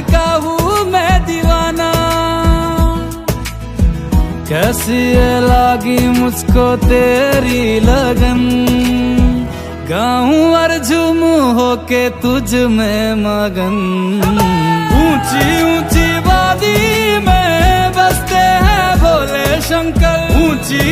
का हूँ मैं दीवाना। कैसी ये लागी मुझको तेरी लगन, गाऊं और झूमूं होके तुझ में मगन। ऊंची ऊंची वादी में बसते हैं भोले शंकर, ऊंची